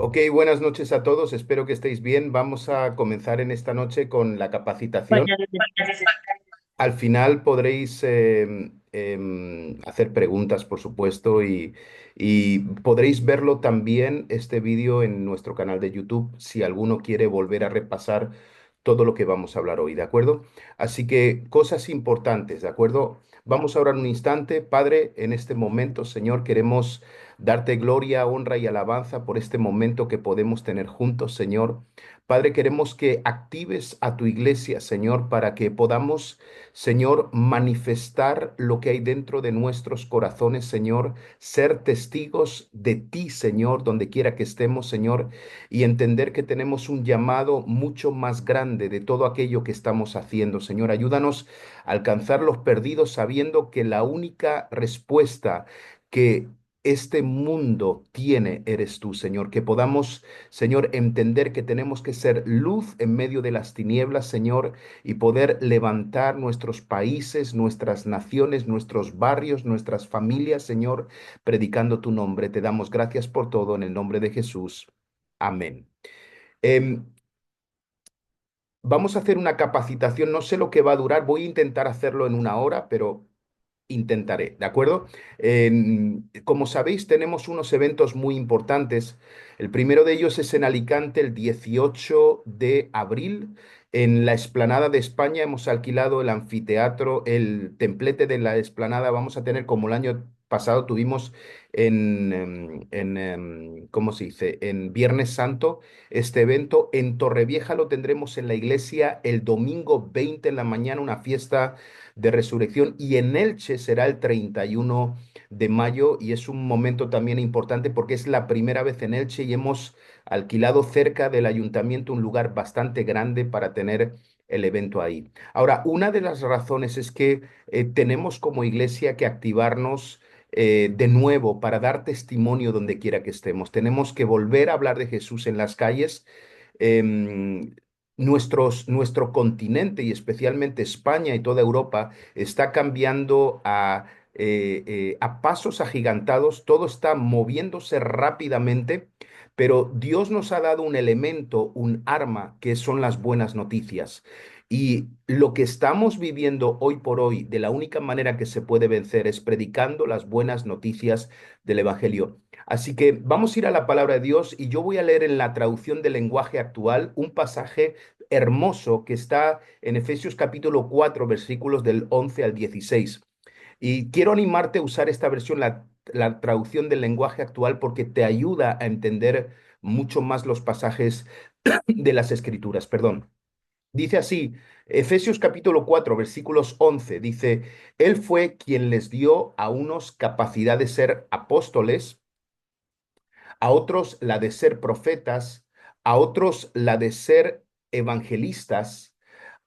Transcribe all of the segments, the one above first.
Ok, buenas noches a todos. Espero que estéis bien. Vamos a comenzar en esta noche con la capacitación. Buenas noches. Al final podréis hacer preguntas, por supuesto, y podréis verlo también, este vídeo, en nuestro canal de YouTube, si alguno quiere volver a repasar todo lo que vamos a hablar hoy, ¿de acuerdo? Así que cosas importantes, ¿de acuerdo? Vamos a orar un instante. Padre, en este momento, Señor, queremos darte gloria, honra y alabanza por este momento que podemos tener juntos, Señor. Padre, queremos que actives a tu iglesia, Señor, para que podamos, Señor, manifestar lo que hay dentro de nuestros corazones, Señor, ser testigos de ti, Señor, donde quiera que estemos, Señor, y entender que tenemos un llamado mucho más grande de todo aquello que estamos haciendo, Señor. Ayúdanos a alcanzar los perdidos sabiendo que la única respuesta que este mundo tiene eres tú, Señor. Que podamos, Señor, entender que tenemos que ser luz en medio de las tinieblas, Señor, y poder levantar nuestros países, nuestras naciones, nuestros barrios, nuestras familias, Señor, predicando tu nombre. Te damos gracias por todo en el nombre de Jesús. Amén. Em, Vamos a hacer una capacitación, no sé lo que va a durar, voy a intentar hacerlo en una hora, pero intentaré, ¿de acuerdo? Como sabéis, tenemos unos eventos muy importantes. El primero de ellos es en Alicante el 18 de abril. En la Explanada de España hemos alquilado el anfiteatro, el templete de la Explanada. Vamos a tener, como el año pasado tuvimos ¿cómo se dice? En Viernes Santo, este evento. En Torrevieja lo tendremos en la iglesia el domingo 20 en la mañana, una fiesta de resurrección, y en Elche será el 31 de mayo, y es un momento también importante porque es la primera vez en Elche y hemos alquilado cerca del ayuntamiento un lugar bastante grande para tener el evento ahí. Ahora, una de las razones es que tenemos como iglesia que activarnos de nuevo para dar testimonio donde quiera que estemos. Tenemos que volver a hablar de Jesús en las calles. em, Nuestro continente y especialmente España y toda Europa está cambiando a pasos agigantados, todo está moviéndose rápidamente, pero Dios nos ha dado un elemento, un arma, que son las buenas noticias. Y lo que estamos viviendo hoy por hoy, de la única manera que se puede vencer es predicando las buenas noticias del Evangelio. Así que vamos a ir a la palabra de Dios y yo voy a leer en la traducción del lenguaje actual un pasaje hermoso que está en Efesios capítulo 4 versículos del 11 al 16. Y quiero animarte a usar esta versión, la traducción del lenguaje actual, porque te ayuda a entender mucho más los pasajes de las Escrituras. Perdón. Dice así, Efesios capítulo 4 versículos 11, dice, Él fue quien les dio a unos capacidad de ser apóstoles, a otros la de ser profetas, a otros la de ser evangelistas,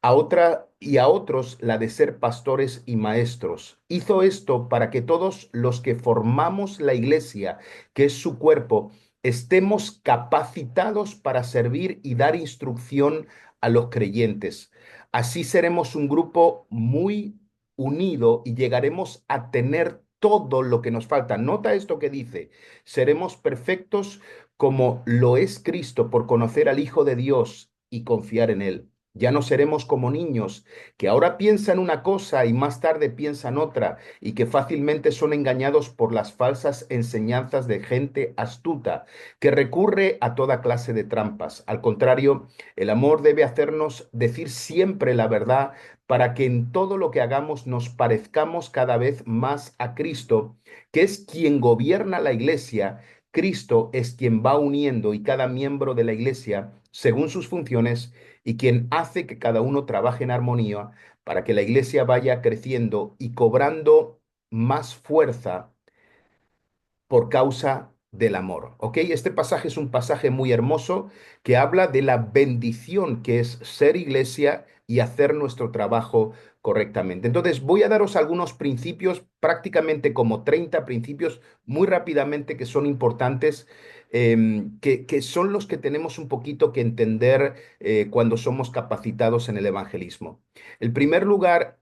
a otros la de ser pastores y maestros. Hizo esto para que todos los que formamos la iglesia, que es su cuerpo, estemos capacitados para servir y dar instrucción a los creyentes. Así seremos un grupo muy unido y llegaremos a tener todo lo que nos falta. Nota esto que dice, seremos perfectos como lo es Cristo por conocer al Hijo de Dios y confiar en Él. Ya no seremos como niños que ahora piensan una cosa y más tarde piensan otra, y que fácilmente son engañados por las falsas enseñanzas de gente astuta que recurre a toda clase de trampas. Al contrario, el amor debe hacernos decir siempre la verdad para que en todo lo que hagamos nos parezcamos cada vez más a Cristo, que es quien gobierna la iglesia. Cristo es quien va uniendo y cada miembro de la iglesia según sus funciones, y quien hace que cada uno trabaje en armonía para que la iglesia vaya creciendo y cobrando más fuerza por causa del amor. ¿Ok? Este pasaje es un pasaje muy hermoso que habla de la bendición que es ser iglesia y hacer nuestro trabajo correctamente. Entonces, voy a daros algunos principios, prácticamente como 30 principios, muy rápidamente, que son importantes, que son los que tenemos un poquito que entender cuando somos capacitados en el evangelismo. El primer lugar,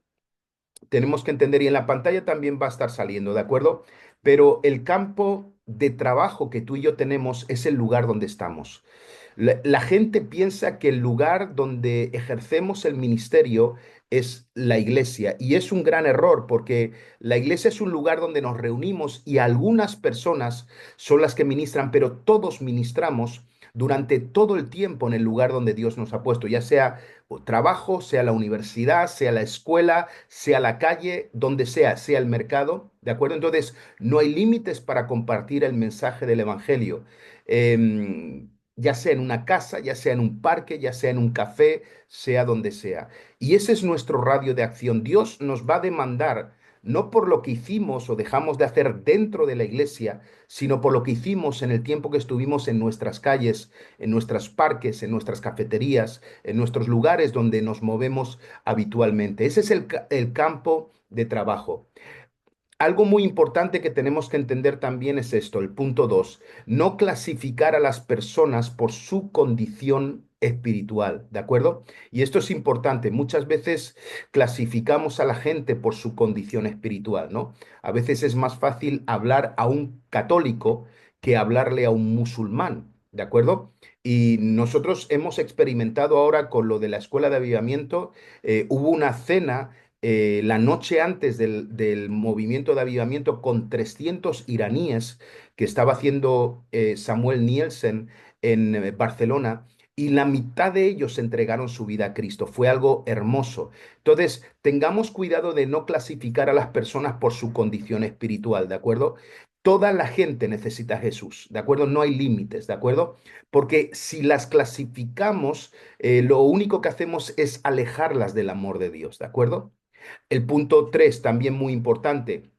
tenemos que entender, y en la pantalla también va a estar saliendo, ¿de acuerdo? Pero el campo de trabajo que tú y yo tenemos es el lugar donde estamos. La gente piensa que el lugar donde ejercemos el ministerio es la iglesia y es un gran error porque la iglesia es un lugar donde nos reunimos y algunas personas son las que ministran, pero todos ministramos durante todo el tiempo en el lugar donde Dios nos ha puesto, ya sea trabajo, sea la universidad, sea la escuela, sea la calle, donde sea, sea el mercado, ¿de acuerdo? Entonces, no hay límites para compartir el mensaje del Evangelio. Ya sea en una casa, ya sea en un parque, ya sea en un café, sea donde sea. Y ese es nuestro radio de acción. Dios nos va a demandar, no por lo que hicimos o dejamos de hacer dentro de la iglesia, sino por lo que hicimos en el tiempo que estuvimos en nuestras calles, en nuestros parques, en nuestras cafeterías, en nuestros lugares donde nos movemos habitualmente. Ese es el campo de trabajo. Algo muy importante que tenemos que entender también es esto, el punto 2: no clasificar a las personas por su condición espiritual, ¿de acuerdo? Y esto es importante. Muchas veces clasificamos a la gente por su condición espiritual, ¿no? A veces es más fácil hablar a un católico que hablarle a un musulmán, ¿de acuerdo? Y nosotros hemos experimentado ahora con lo de la escuela de avivamiento. Hubo una cena la noche antes del movimiento de avivamiento con 300 iraníes que estaba haciendo Samuel Nielsen en Barcelona, y la mitad de ellos entregaron su vida a Cristo. Fue algo hermoso. Entonces, tengamos cuidado de no clasificar a las personas por su condición espiritual, ¿de acuerdo? Toda la gente necesita a Jesús, ¿de acuerdo? No hay límites, ¿de acuerdo? Porque si las clasificamos, lo único que hacemos es alejarlas del amor de Dios, ¿de acuerdo? El punto 3, también muy importante,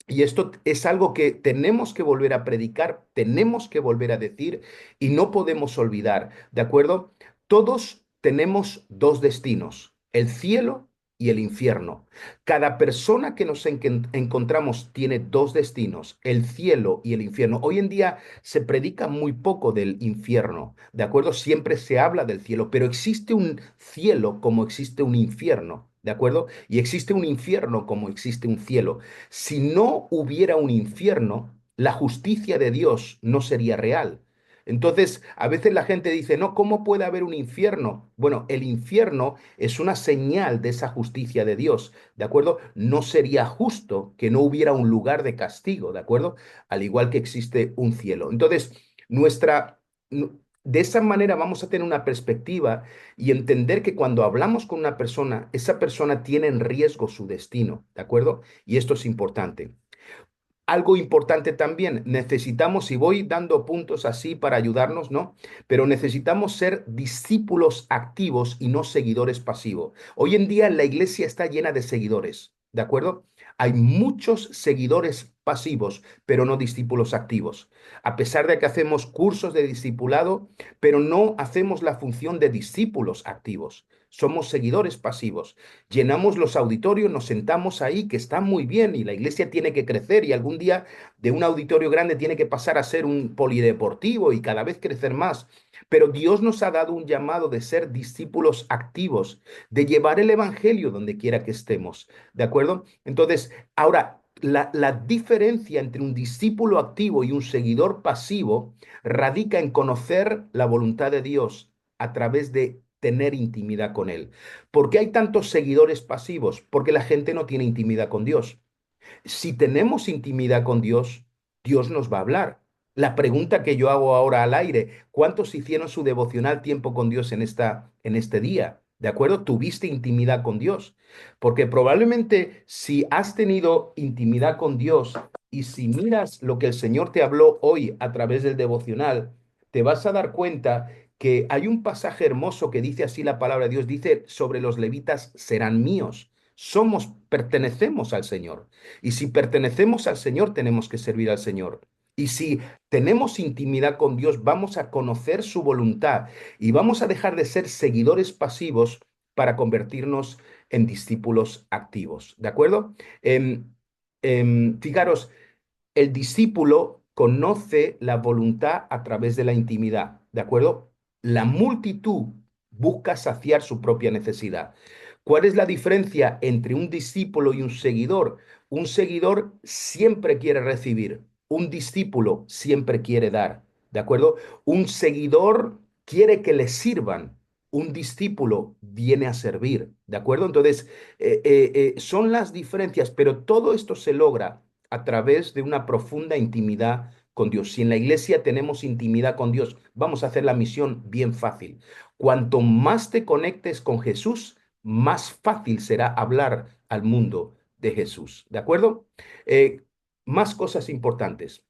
y esto es algo que tenemos que volver a predicar, tenemos que volver a decir y no podemos olvidar, ¿de acuerdo? Todos tenemos dos destinos, el cielo y el infierno. Cada persona que nos encontramos tiene dos destinos, el cielo y el infierno. Hoy en día se predica muy poco del infierno, ¿de acuerdo? Siempre se habla del cielo, pero existe un cielo como existe un infierno, ¿de acuerdo? Y existe un infierno como existe un cielo. Si no hubiera un infierno, la justicia de Dios no sería real. Entonces, a veces la gente dice, no, ¿cómo puede haber un infierno? Bueno, el infierno es una señal de esa justicia de Dios, ¿de acuerdo? No sería justo que no hubiera un lugar de castigo, ¿de acuerdo? Al igual que existe un cielo. Entonces, nuestra... De esa manera vamos a tener una perspectiva y entender que cuando hablamos con una persona, esa persona tiene en riesgo su destino, ¿de acuerdo? Y esto es importante. Algo importante también, necesitamos, y voy dando puntos así para ayudarnos, ¿no? Pero necesitamos ser discípulos activos y no seguidores pasivos. Hoy en día la iglesia está llena de seguidores, ¿de acuerdo? Hay muchos seguidores pasivos, pero no discípulos activos. A pesar de que hacemos cursos de discipulado, pero no hacemos la función de discípulos activos. Somos seguidores pasivos. Llenamos los auditorios, nos sentamos ahí, que está muy bien, y la iglesia tiene que crecer y algún día de un auditorio grande tiene que pasar a ser un polideportivo y cada vez crecer más. Pero Dios nos ha dado un llamado de ser discípulos activos, de llevar el evangelio donde quiera que estemos. ¿De acuerdo? Entonces, ahora, la diferencia entre un discípulo activo y un seguidor pasivo radica en conocer la voluntad de Dios a través de tener intimidad con Él. ¿Por qué hay tantos seguidores pasivos? Porque la gente no tiene intimidad con Dios. Si tenemos intimidad con Dios, Dios nos va a hablar. La pregunta que yo hago ahora al aire: ¿cuántos hicieron su devocional tiempo con Dios en este día? ¿De acuerdo? ¿Tuviste intimidad con Dios? Porque probablemente si has tenido intimidad con Dios y si miras lo que el Señor te habló hoy a través del devocional, te vas a dar cuenta que hay un pasaje hermoso que dice así la palabra de Dios, dice: sobre los levitas serán míos. Pertenecemos al Señor. Y si pertenecemos al Señor, tenemos que servir al Señor. Y si tenemos intimidad con Dios, vamos a conocer su voluntad y vamos a dejar de ser seguidores pasivos para convertirnos en discípulos activos. ¿De acuerdo? Fijaros, el discípulo conoce la voluntad a través de la intimidad. ¿De acuerdo? La multitud busca saciar su propia necesidad. ¿Cuál es la diferencia entre un discípulo y un seguidor? Un seguidor siempre quiere recibir. un discípulo siempre quiere dar, ¿de acuerdo? Un seguidor quiere que le sirvan, un discípulo viene a servir, ¿de acuerdo? Entonces, son las diferencias, pero todo esto se logra a través de una profunda intimidad con Dios. Si en la iglesia tenemos intimidad con Dios, vamos a hacer la misión bien fácil. Cuanto más te conectes con Jesús, más fácil será hablar al mundo de Jesús, ¿de acuerdo? Eh, Más cosas importantes.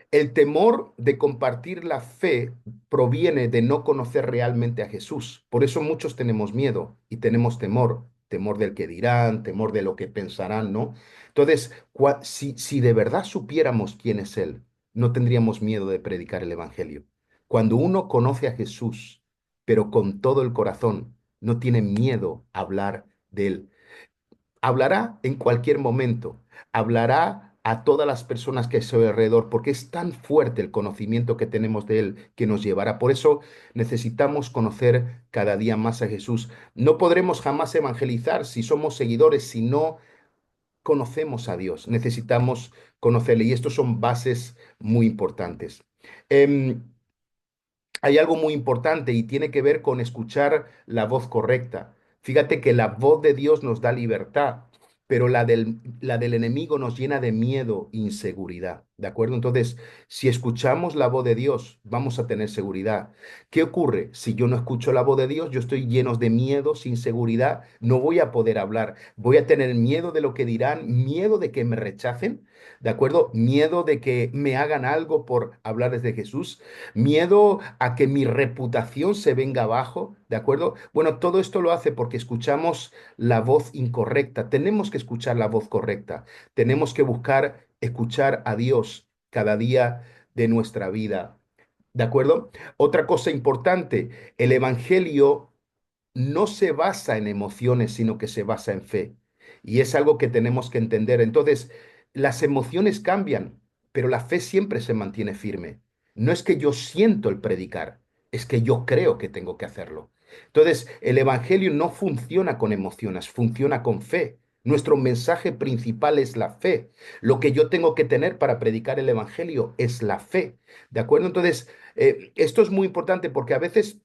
El temor de compartir la fe proviene de no conocer realmente a Jesús. Por eso muchos tenemos miedo y tenemos temor, temor del que dirán, temor de lo que pensarán, ¿no? Entonces, si de verdad supiéramos quién es Él, no tendríamos miedo de predicar el Evangelio. Cuando uno conoce a Jesús, pero con todo el corazón, no tiene miedo a hablar de Él. Hablará en cualquier momento, hablará a todas las personas que hay a su alrededor, porque es tan fuerte el conocimiento que tenemos de Él que nos llevará. Por eso necesitamos conocer cada día más a Jesús. No podremos jamás evangelizar si somos seguidores, si no conocemos a Dios. Necesitamos conocerle y estos son bases muy importantes. Em, Hay algo muy importante y tiene que ver con escuchar la voz correcta. Fíjate que la voz de Dios nos da libertad, pero la del enemigo nos llena de miedo e inseguridad. ¿De acuerdo? Entonces, si escuchamos la voz de Dios, vamos a tener seguridad. ¿Qué ocurre? Si yo no escucho la voz de Dios, yo estoy lleno de miedos, inseguridad, no voy a poder hablar. Voy a tener miedo de lo que dirán, miedo de que me rechacen, ¿de acuerdo? Miedo de que me hagan algo por hablarles de Jesús, miedo a que mi reputación se venga abajo, ¿de acuerdo? Bueno, todo esto lo hace porque escuchamos la voz incorrecta. Tenemos que escuchar la voz correcta. Tenemos que buscar escuchar a Dios cada día de nuestra vida. ¿De acuerdo? Otra cosa importante, el Evangelio no se basa en emociones, sino que se basa en fe. Y es algo que tenemos que entender. Entonces, las emociones cambian, pero la fe siempre se mantiene firme. No es que yo siento el predicar, es que yo creo que tengo que hacerlo. Entonces, el Evangelio no funciona con emociones, funciona con fe. Nuestro mensaje principal es la fe. Lo que yo tengo que tener para predicar el Evangelio es la fe. ¿De acuerdo? Entonces, esto es muy importante porque a veces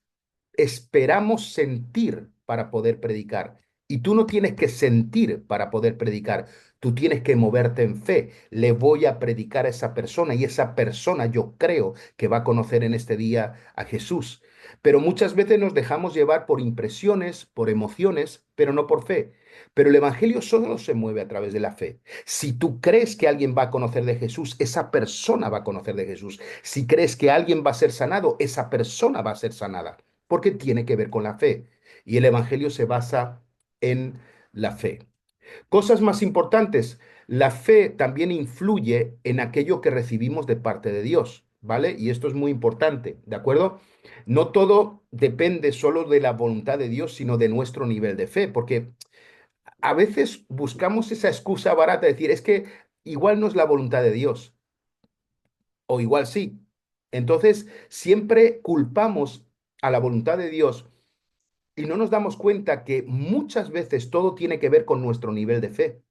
esperamos sentir para poder predicar. Y tú no tienes que sentir para poder predicar. Tú tienes que moverte en fe. Le voy a predicar a esa persona y esa persona yo creo que va a conocer en este día a Jesús. Pero muchas veces nos dejamos llevar por impresiones, por emociones, pero no por fe. Pero el Evangelio solo se mueve a través de la fe. Si tú crees que alguien va a conocer de Jesús, esa persona va a conocer de Jesús. Si crees que alguien va a ser sanado, esa persona va a ser sanada porque tiene que ver con la fe. Y el Evangelio se basa en la fe. Cosas más importantes, la fe también influye en aquello que recibimos de parte de Dios, ¿vale? Y esto es muy importante, ¿de acuerdo? No todo depende solo de la voluntad de Dios, sino de nuestro nivel de fe, porque a veces buscamos esa excusa barata de decir, es que igual no es la voluntad de Dios, o igual sí. Entonces, siempre culpamos a la voluntad de Dios y no nos damos cuenta que muchas veces todo tiene que ver con nuestro nivel de fe.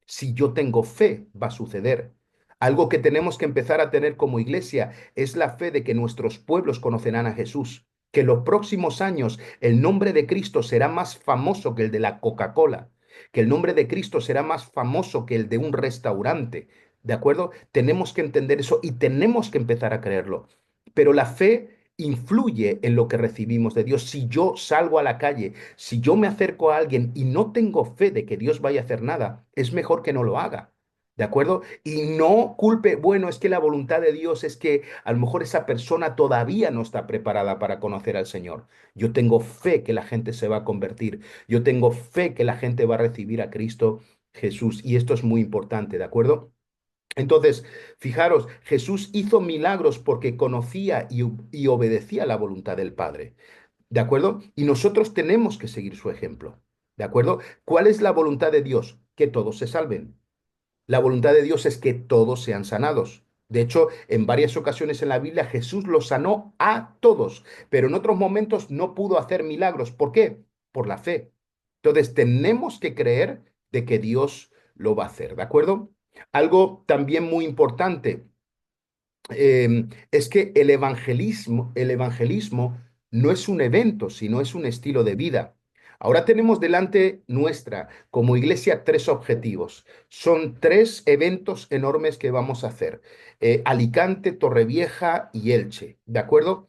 Si yo tengo fe, va a suceder. Algo que tenemos que empezar a tener como iglesia es la fe de que nuestros pueblos conocerán a Jesús, que en los próximos años el nombre de Cristo será más famoso que el de la Coca-Cola, que el nombre de Cristo será más famoso que el de un restaurante. ¿De acuerdo? Tenemos que entender eso y tenemos que empezar a creerlo. Pero la fe influye en lo que recibimos de Dios. Si yo salgo a la calle, si yo me acerco a alguien y no tengo fe de que Dios vaya a hacer nada, es mejor que no lo haga. ¿De acuerdo? Y no culpe, bueno, es que la voluntad de Dios es que a lo mejor esa persona todavía no está preparada para conocer al Señor. Yo tengo fe que la gente se va a convertir. Yo tengo fe que la gente va a recibir a Cristo Jesús. Y esto es muy importante, ¿de acuerdo? Entonces, fijaros, Jesús hizo milagros porque conocía y obedecía la voluntad del Padre. ¿De acuerdo? Y nosotros tenemos que seguir su ejemplo. ¿De acuerdo? ¿Cuál es la voluntad de Dios? Que todos se salven. La voluntad de Dios es que todos sean sanados. De hecho, en varias ocasiones en la Biblia Jesús los sanó a todos, pero en otros momentos no pudo hacer milagros. ¿Por qué? Por la fe. Entonces, tenemos que creer de que Dios lo va a hacer. ¿De acuerdo? Algo también muy importante es que el evangelismo no es un evento, sino es un estilo de vida. Ahora tenemos delante nuestra, como iglesia, tres objetivos. Son tres eventos enormes que vamos a hacer. Alicante, Torrevieja y Elche, ¿de acuerdo?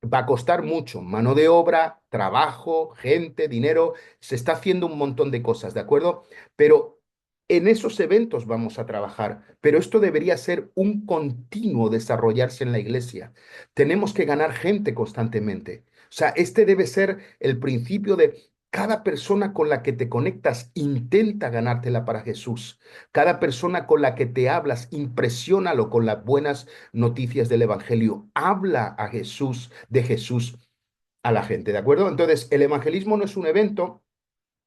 Va a costar mucho, mano de obra, trabajo, gente, dinero, se está haciendo un montón de cosas, ¿de acuerdo? Pero en esos eventos vamos a trabajar, pero esto debería ser un continuo desarrollarse en la iglesia. Tenemos que ganar gente constantemente. O sea, este debe ser el principio de cada persona con la que te conectas, intenta ganártela para Jesús. Cada persona con la que te hablas, impresiónalo con las buenas noticias del Evangelio. Habla a Jesús, de Jesús a la gente, ¿de acuerdo? Entonces, el evangelismo no es un evento,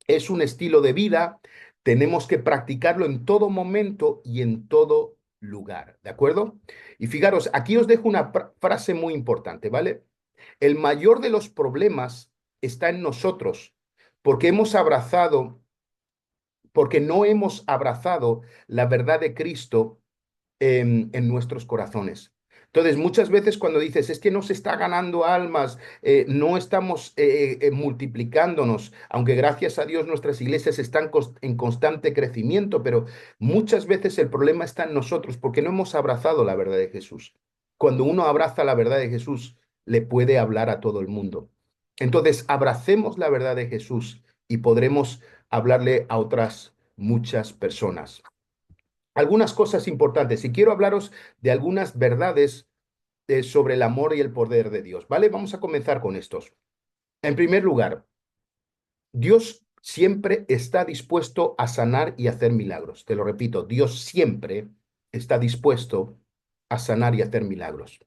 es un estilo de vida. Tenemos que practicarlo en todo momento y en todo lugar, ¿de acuerdo? Y fijaros, aquí os dejo una frase muy importante, ¿vale? El mayor de los problemas está en nosotros, porque hemos abrazado, porque no hemos abrazado la verdad de Cristo en nuestros corazones. Entonces, muchas veces cuando dices, es que no se está ganando almas, no estamos multiplicándonos, aunque gracias a Dios nuestras iglesias están en constante crecimiento, pero muchas veces el problema está en nosotros porque no hemos abrazado la verdad de Jesús. Cuando uno abraza la verdad de Jesús, le puede hablar a todo el mundo. Entonces, abracemos la verdad de Jesús y podremos hablarle a otras muchas personas. Algunas cosas importantes y quiero hablaros de algunas verdades sobre el amor y el poder de Dios, ¿vale? Vamos a comenzar con estos. En primer lugar, Dios siempre está dispuesto a sanar y hacer milagros. Te lo repito, Dios siempre está dispuesto a sanar y hacer milagros.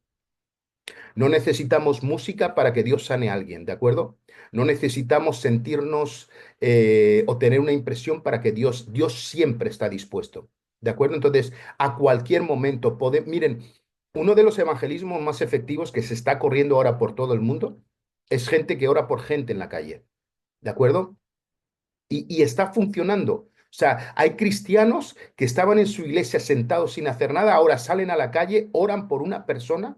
No necesitamos música para que Dios sane a alguien, ¿de acuerdo? No necesitamos sentirnos o tener una impresión para que Dios siempre está dispuesto, ¿de acuerdo? Entonces, a cualquier momento, miren, uno de los evangelismos más efectivos que se está corriendo ahora por todo el mundo es gente que ora por gente en la calle, ¿de acuerdo? Y está funcionando. O sea, hay cristianos que estaban en su iglesia sentados sin hacer nada, ahora salen a la calle, oran por una persona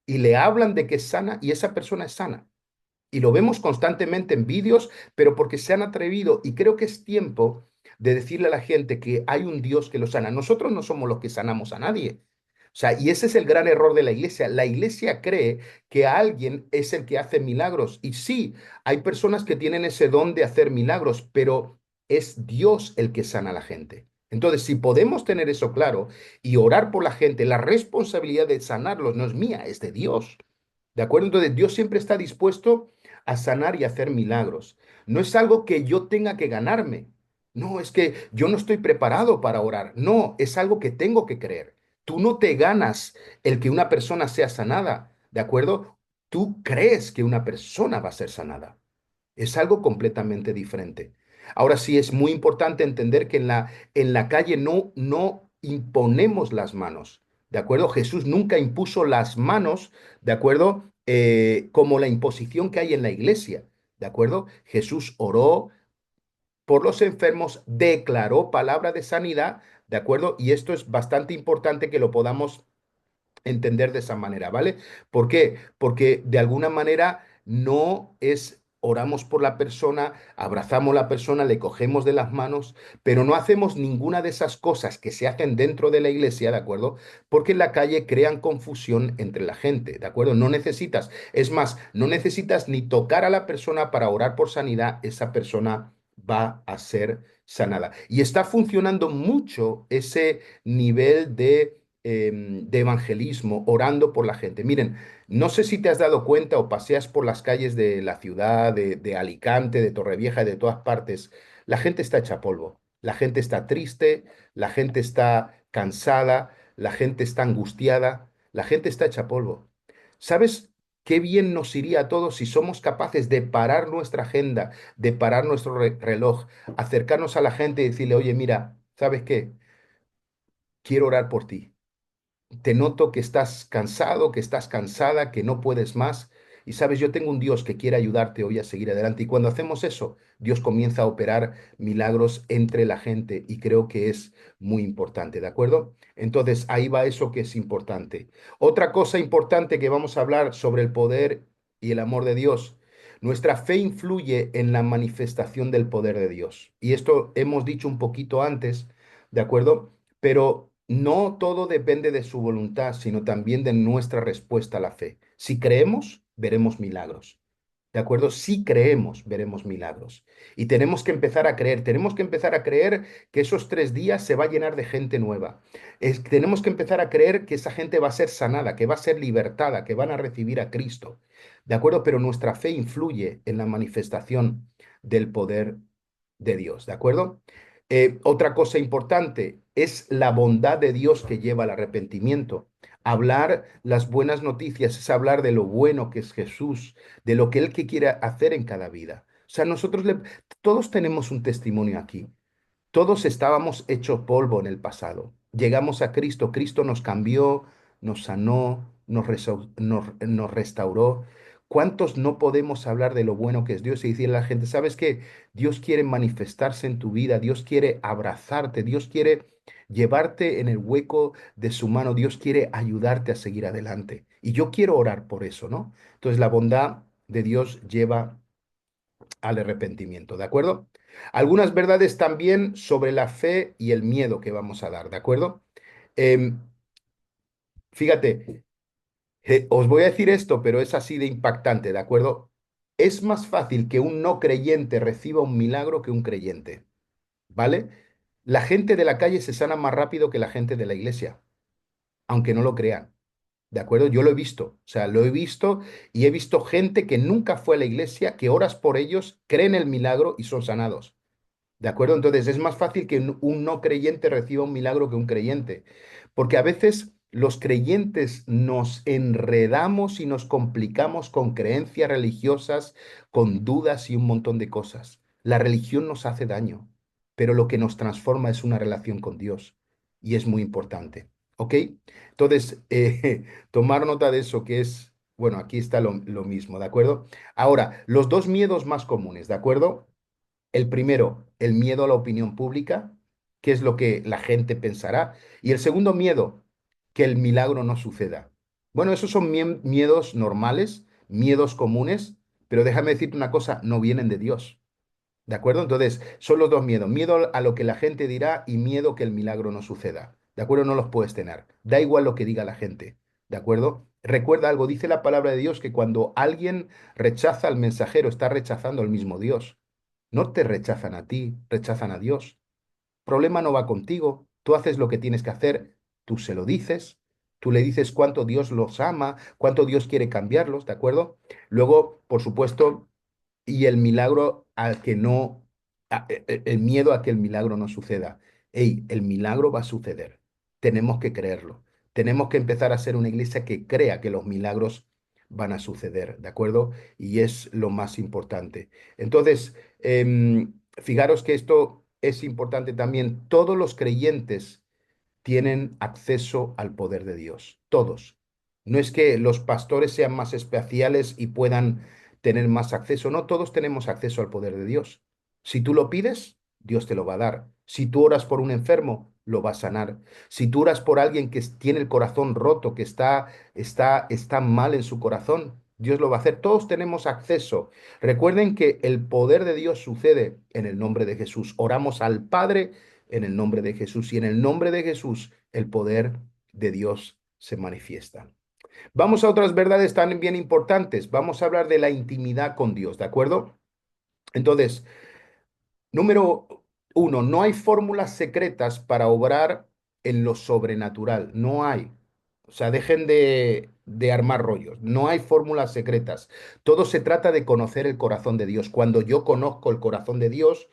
y le hablan de que es sana y esa persona es sana. Y lo vemos constantemente en vídeos, pero porque se han atrevido y creo que es tiempo de decirle a la gente que hay un Dios que lo sana. Nosotros no somos los que sanamos a nadie. O sea, y ese es el gran error de la iglesia. La iglesia cree que alguien es el que hace milagros. Y sí, hay personas que tienen ese don de hacer milagros, pero es Dios el que sana a la gente. Entonces, si podemos tener eso claro y orar por la gente, la responsabilidad de sanarlos no es mía, es de Dios. ¿De acuerdo? Entonces, Dios siempre está dispuesto a sanar y hacer milagros. No es algo que yo tenga que ganarme. No, es que yo no estoy preparado para orar. No, es algo que tengo que creer. Tú no te ganas el que una persona sea sanada, ¿de acuerdo? Tú crees que una persona va a ser sanada. Es algo completamente diferente. Ahora sí, es muy importante entender que en la calle no imponemos las manos, ¿de acuerdo? Jesús nunca impuso las manos, ¿de acuerdo? Como la imposición que hay en la iglesia, ¿de acuerdo? Jesús oró por los enfermos, declaró palabra de sanidad, ¿de acuerdo? Y esto es bastante importante que lo podamos entender de esa manera, ¿vale? ¿Por qué? Porque de alguna manera no es, oramos por la persona, abrazamos a la persona, le cogemos de las manos, pero no hacemos ninguna de esas cosas que se hacen dentro de la iglesia, ¿de acuerdo? Porque en la calle crean confusión entre la gente, ¿de acuerdo? No necesitas, es más, no necesitas ni tocar a la persona para orar por sanidad, esa persona va a ser sanada. Y está funcionando mucho ese nivel de evangelismo, orando por la gente. Miren, no sé si te has dado cuenta o paseas por las calles de la ciudad, de Alicante, de Torrevieja y de todas partes, la gente está hecha polvo, la gente está triste, la gente está cansada, la gente está angustiada, la gente está hecha polvo. ¿Sabes qué bien nos iría a todos si somos capaces de parar nuestra agenda, de parar nuestro reloj, acercarnos a la gente y decirle, oye, mira, ¿sabes qué? Quiero orar por ti. Te noto que estás cansado, que estás cansada, que no puedes más. Y sabes, yo tengo un Dios que quiere ayudarte hoy a seguir adelante. Y cuando hacemos eso, Dios comienza a operar milagros entre la gente y creo que es muy importante, ¿de acuerdo? Entonces, ahí va eso que es importante. Otra cosa importante que vamos a hablar sobre el poder y el amor de Dios. Nuestra fe influye en la manifestación del poder de Dios. Y esto hemos dicho un poquito antes, ¿de acuerdo? Pero no todo depende de su voluntad, sino también de nuestra respuesta a la fe. Si creemos, veremos milagros. ¿De acuerdo? Si creemos, veremos milagros. Y tenemos que empezar a creer, tenemos que empezar a creer que esos 3 días se va a llenar de gente nueva. Tenemos que empezar a creer que esa gente va a ser sanada, que va a ser libertada, que van a recibir a Cristo. ¿De acuerdo? Pero nuestra fe influye en la manifestación del poder de Dios. ¿De acuerdo? Otra cosa importante es la bondad de Dios que lleva al arrepentimiento. Hablar las buenas noticias es hablar de lo bueno que es Jesús, de lo que Él que quiere hacer en cada vida. O sea, todos tenemos un testimonio aquí. Todos estábamos hechos polvo en el pasado. Llegamos a Cristo, Cristo nos cambió, nos sanó, nos restauró. ¿Cuántos no podemos hablar de lo bueno que es Dios y decirle a la gente, sabes qué? Dios quiere manifestarse en tu vida, Dios quiere abrazarte, Dios quiere llevarte en el hueco de su mano, Dios quiere ayudarte a seguir adelante. Y yo quiero orar por eso, ¿no? Entonces la bondad de Dios lleva al arrepentimiento, ¿de acuerdo? Algunas verdades también sobre la fe y el miedo que vamos a dar, ¿de acuerdo? Em, Fíjate, os voy a decir esto, pero es así de impactante, ¿de acuerdo? Es más fácil que un no creyente reciba un milagro que un creyente, ¿vale? La gente de la calle se sana más rápido que la gente de la iglesia, aunque no lo crean. ¿De acuerdo? Yo lo he visto, o sea, lo he visto y he visto gente que nunca fue a la iglesia, que oras por ellos, creen el milagro y son sanados. ¿De acuerdo? Entonces es más fácil que un no creyente reciba un milagro que un creyente, porque a veces los creyentes nos enredamos y nos complicamos con creencias religiosas, con dudas y un montón de cosas. La religión nos hace daño, pero lo que nos transforma es una relación con Dios y es muy importante. ¿Ok? Entonces, tomar nota de eso que es, bueno, aquí está lo mismo, ¿de acuerdo? Ahora, los dos miedos más comunes, ¿de acuerdo? El primero, el miedo a la opinión pública, qué es lo que la gente pensará. Y el segundo miedo, que el milagro no suceda. Bueno, esos son miedos normales, miedos comunes, pero déjame decirte una cosa, no vienen de Dios. ¿De acuerdo? Entonces, son los dos miedos. Miedo a lo que la gente dirá y miedo que el milagro no suceda. ¿De acuerdo? No los puedes tener. Da igual lo que diga la gente. ¿De acuerdo? Recuerda algo, dice la palabra de Dios que cuando alguien rechaza al mensajero, está rechazando al mismo Dios. No te rechazan a ti, rechazan a Dios. Problema no va contigo. Tú haces lo que tienes que hacer, tú se lo dices, tú le dices cuánto Dios los ama, cuánto Dios quiere cambiarlos, ¿de acuerdo? Luego, por supuesto, y el milagro al que no, el miedo a que el milagro no suceda. Ey, el milagro va a suceder. Tenemos que creerlo. Tenemos que empezar a ser una iglesia que crea que los milagros van a suceder, ¿de acuerdo? Y es lo más importante. Entonces, fijaros que esto es importante también. Todos los creyentes tienen acceso al poder de Dios, todos. No es que los pastores sean más especiales y puedan tener más acceso, no, todos tenemos acceso al poder de Dios. Si tú lo pides, Dios te lo va a dar. Si tú oras por un enfermo, lo va a sanar. Si tú oras por alguien que tiene el corazón roto, que está mal en su corazón, Dios lo va a hacer. Todos tenemos acceso. Recuerden que el poder de Dios sucede en el nombre de Jesús. Oramos al Padre en el nombre de Jesús y en el nombre de Jesús el poder de Dios se manifiesta. Vamos a otras verdades también bien importantes. Vamos a hablar de la intimidad con Dios, ¿de acuerdo? Entonces, número uno, no hay fórmulas secretas para obrar en lo sobrenatural. No hay. O sea, dejen de armar rollos. No hay fórmulas secretas. Todo se trata de conocer el corazón de Dios. Cuando yo conozco el corazón de Dios,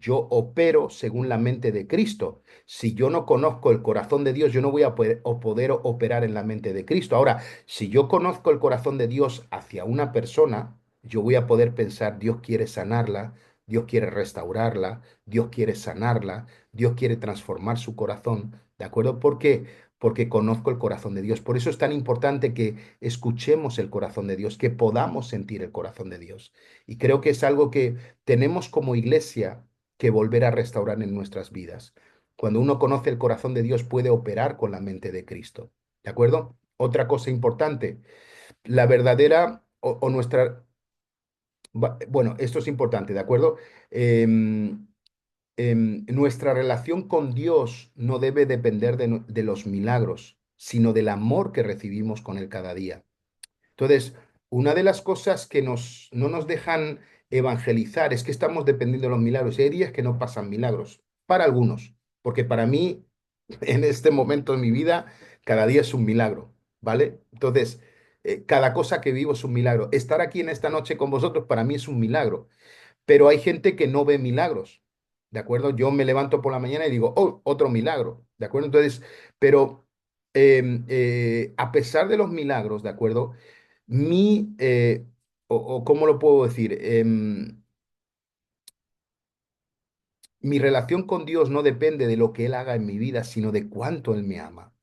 yo opero según la mente de Cristo. Si yo no conozco el corazón de Dios, yo no voy a poder operar en la mente de Cristo. Ahora, si yo conozco el corazón de Dios hacia una persona, yo voy a poder pensar, Dios quiere sanarla, Dios quiere restaurarla, Dios quiere sanarla, Dios quiere transformar su corazón. ¿De acuerdo? ¿Por qué? porque conozco el corazón de Dios. Por eso es tan importante que escuchemos el corazón de Dios, que podamos sentir el corazón de Dios. Y creo que es algo que tenemos como iglesia que volver a restaurar en nuestras vidas. Cuando uno conoce el corazón de Dios, puede operar con la mente de Cristo. ¿De acuerdo? Otra cosa importante, la verdadera o nuestra, bueno, esto es importante, ¿de acuerdo? Em, Nuestra relación con Dios no debe depender de los milagros, sino del amor que recibimos con Él cada día. Entonces, una de las cosas que no nos dejan evangelizar es que estamos dependiendo de los milagros. Y hay días que no pasan milagros, para algunos, porque para mí, en este momento de mi vida, cada día es un milagro, ¿vale? Entonces, cada cosa que vivo es un milagro. Estar aquí en esta noche con vosotros para mí es un milagro, pero hay gente que no ve milagros, ¿de acuerdo? Yo me levanto por la mañana y digo, oh, otro milagro, ¿de acuerdo? Entonces, pero a pesar de los milagros, ¿de acuerdo? Mi, o ¿cómo lo puedo decir? Mi relación con Dios no depende de lo que Él haga en mi vida, sino de cuánto Él me ama.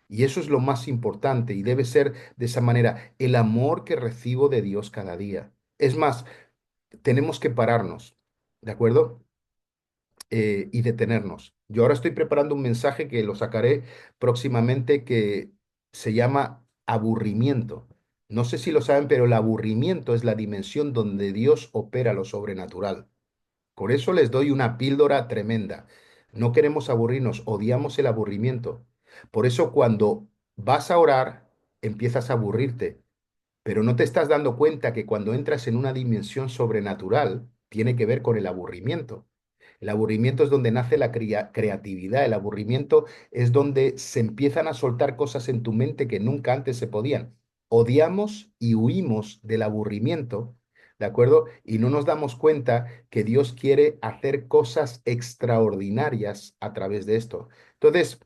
Y eso es lo más importante y debe ser de esa manera, el amor que recibo de Dios cada día. Es más, tenemos que pararnos, ¿de acuerdo? Y detenernos. Yo ahora estoy preparando un mensaje que lo sacaré próximamente que se llama aburrimiento. No sé si lo saben, pero el aburrimiento es la dimensión donde Dios opera lo sobrenatural. Por eso les doy una píldora tremenda. No queremos aburrirnos, odiamos el aburrimiento. Por eso cuando vas a orar, empiezas a aburrirte, pero no te estás dando cuenta que cuando entras en una dimensión sobrenatural, tiene que ver con el aburrimiento. El aburrimiento es donde nace la creatividad. El aburrimiento es donde se empiezan a soltar cosas en tu mente que nunca antes se podían. Odiamos y huimos del aburrimiento, ¿de acuerdo? Y no nos damos cuenta que Dios quiere hacer cosas extraordinarias a través de esto. Entonces,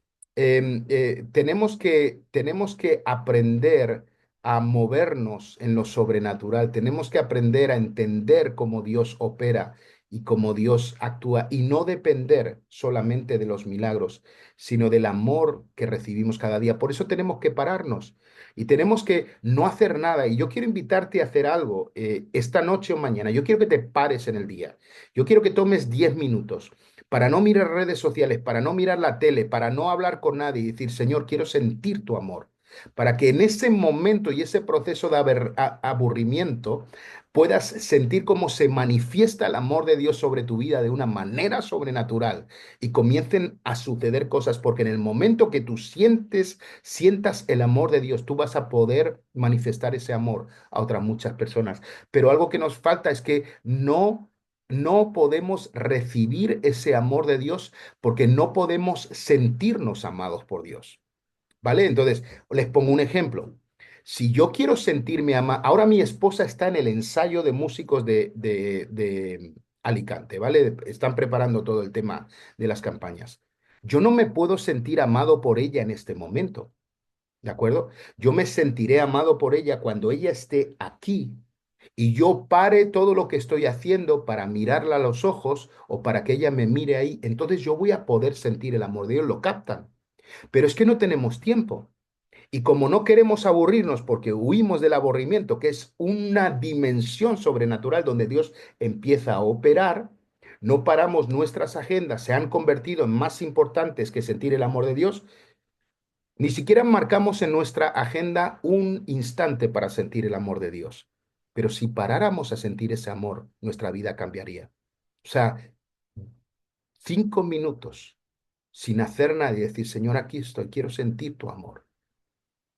tenemos que aprender a movernos en lo sobrenatural. Tenemos que aprender a entender cómo Dios opera y cómo Dios actúa y no depender solamente de los milagros, sino del amor que recibimos cada día. Por eso tenemos que pararnos y tenemos que no hacer nada. Y yo quiero invitarte a hacer algo esta noche o mañana. Yo quiero que te pares en el día. Yo quiero que tomes 10 minutos para no mirar redes sociales, para no mirar la tele, para no hablar con nadie y decir, Señor, quiero sentir tu amor. Para que en ese momento y ese proceso de aburrimiento puedas sentir cómo se manifiesta el amor de Dios sobre tu vida de una manera sobrenatural y comiencen a suceder cosas, porque en el momento que tú sientas el amor de Dios, tú vas a poder manifestar ese amor a otras muchas personas. Pero algo que nos falta es que no podemos recibir ese amor de Dios porque no podemos sentirnos amados por Dios. ¿Vale? Entonces, les pongo un ejemplo. Si yo quiero sentirme amado, ahora mi esposa está en el ensayo de músicos de Alicante, ¿vale? Están preparando todo el tema de las campañas. Yo no me puedo sentir amado por ella en este momento, ¿de acuerdo? Yo me sentiré amado por ella cuando ella esté aquí y yo pare todo lo que estoy haciendo para mirarla a los ojos o para que ella me mire ahí. Entonces yo voy a poder sentir el amor de Dios, lo captan. Pero es que no tenemos tiempo. Y como no queremos aburrirnos porque huimos del aburrimiento, que es una dimensión sobrenatural donde Dios empieza a operar, no paramos, nuestras agendas se han convertido en más importantes que sentir el amor de Dios, ni siquiera marcamos en nuestra agenda un instante para sentir el amor de Dios. Pero si paráramos a sentir ese amor, nuestra vida cambiaría. O sea, 5 minutos sin hacer nada y decir, Señor, aquí estoy, quiero sentir tu amor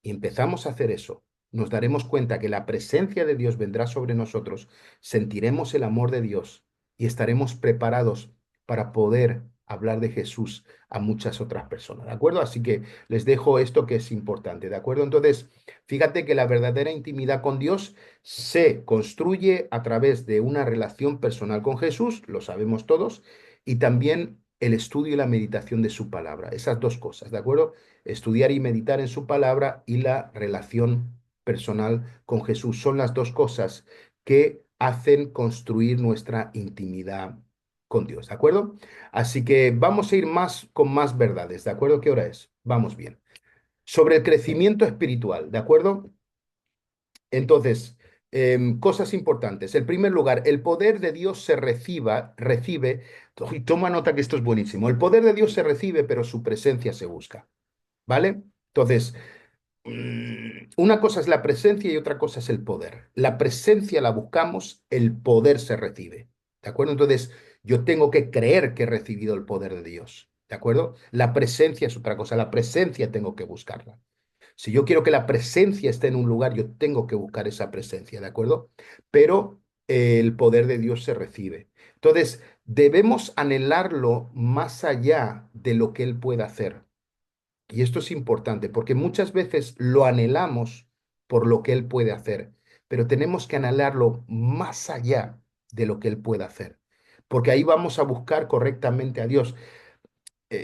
y empezamos a hacer eso, nos daremos cuenta que la presencia de Dios vendrá sobre nosotros, sentiremos el amor de Dios y estaremos preparados para poder hablar de Jesús a muchas otras personas, ¿de acuerdo? Así que les dejo esto que es importante, ¿de acuerdo? Entonces, fíjate que la verdadera intimidad con Dios se construye a través de una relación personal con Jesús, lo sabemos todos, y también el estudio y la meditación de su palabra, esas dos cosas, ¿de acuerdo? Estudiar y meditar en su palabra y la relación personal con Jesús. Son las dos cosas que hacen construir nuestra intimidad con Dios, ¿de acuerdo? Así que vamos a ir más con más verdades, ¿de acuerdo? ¿Qué hora es? Vamos bien. sobre el crecimiento espiritual, ¿de acuerdo? Entonces, cosas importantes. En primer lugar, el poder de Dios recibe, y toma nota que esto es buenísimo, el poder de Dios se recibe, pero su presencia se busca, ¿vale? Entonces, una cosa es la presencia y otra cosa es el poder. La presencia la buscamos, el poder se recibe, ¿de acuerdo? Entonces, yo tengo que creer que he recibido el poder de Dios, ¿de acuerdo? La presencia es otra cosa, la presencia tengo que buscarla. Si yo quiero que la presencia esté en un lugar, yo tengo que buscar esa presencia, ¿de acuerdo? Pero el poder de Dios se recibe. Entonces, debemos anhelarlo más allá de lo que Él pueda hacer. Y esto es importante porque muchas veces lo anhelamos por lo que Él puede hacer, pero tenemos que anhelarlo más allá de lo que Él pueda hacer, porque ahí vamos a buscar correctamente a Dios.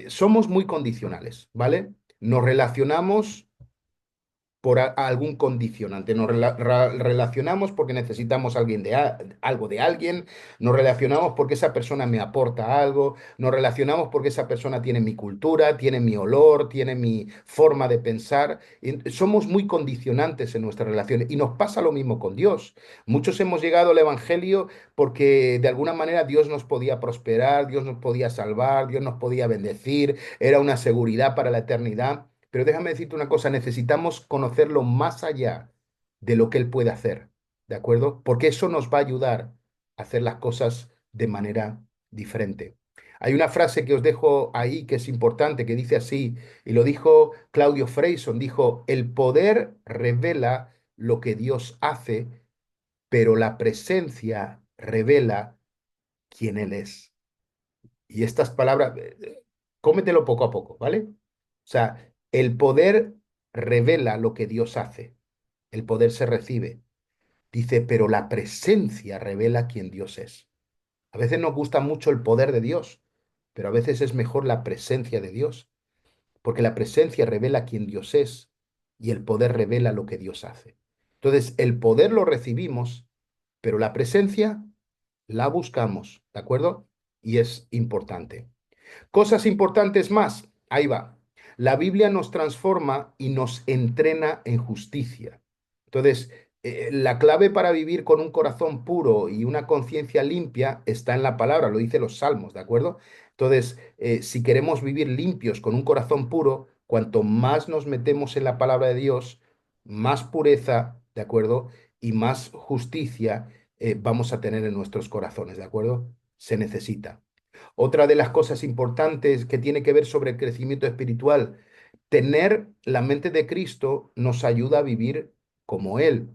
Somos muy condicionales, ¿vale? Nos relacionamos por algún condicionante. Nos relacionamos porque necesitamos alguien algo de alguien, nos relacionamos porque esa persona me aporta algo, nos relacionamos porque esa persona tiene mi cultura, tiene mi olor, tiene mi forma de pensar. Y somos muy condicionantes en nuestras relaciones y nos pasa lo mismo con Dios. Muchos hemos llegado al Evangelio porque de alguna manera Dios nos podía prosperar, Dios nos podía salvar, Dios nos podía bendecir, era una seguridad para la eternidad. Pero déjame decirte una cosa, necesitamos conocerlo más allá de lo que Él puede hacer, ¿de acuerdo? Porque eso nos va a ayudar a hacer las cosas de manera diferente. Hay una frase que os dejo ahí que es importante, que dice así, y lo dijo Claudio Freyson, dijo, el poder revela lo que Dios hace, pero la presencia revela quién Él es. Y estas palabras, cómetelo poco a poco, ¿vale? O sea, el poder revela lo que Dios hace. El poder se recibe. Dice, pero la presencia revela quién Dios es. A veces nos gusta mucho el poder de Dios, pero a veces es mejor la presencia de Dios, porque la presencia revela quién Dios es y el poder revela lo que Dios hace. Entonces, el poder lo recibimos, pero la presencia la buscamos, ¿de acuerdo? Y es importante. Cosas importantes más. Ahí va. La Biblia nos transforma y nos entrena en justicia. Entonces, la clave para vivir con un corazón puro y una conciencia limpia está en la palabra, lo dice los Salmos, ¿de acuerdo? Entonces, si queremos vivir limpios con un corazón puro, cuanto más nos metemos en la palabra de Dios, más pureza, ¿de acuerdo? Y más justicia vamos a tener en nuestros corazones, ¿de acuerdo? Se necesita. Otra de las cosas importantes que tiene que ver sobre el crecimiento espiritual, tener la mente de Cristo nos ayuda a vivir como Él.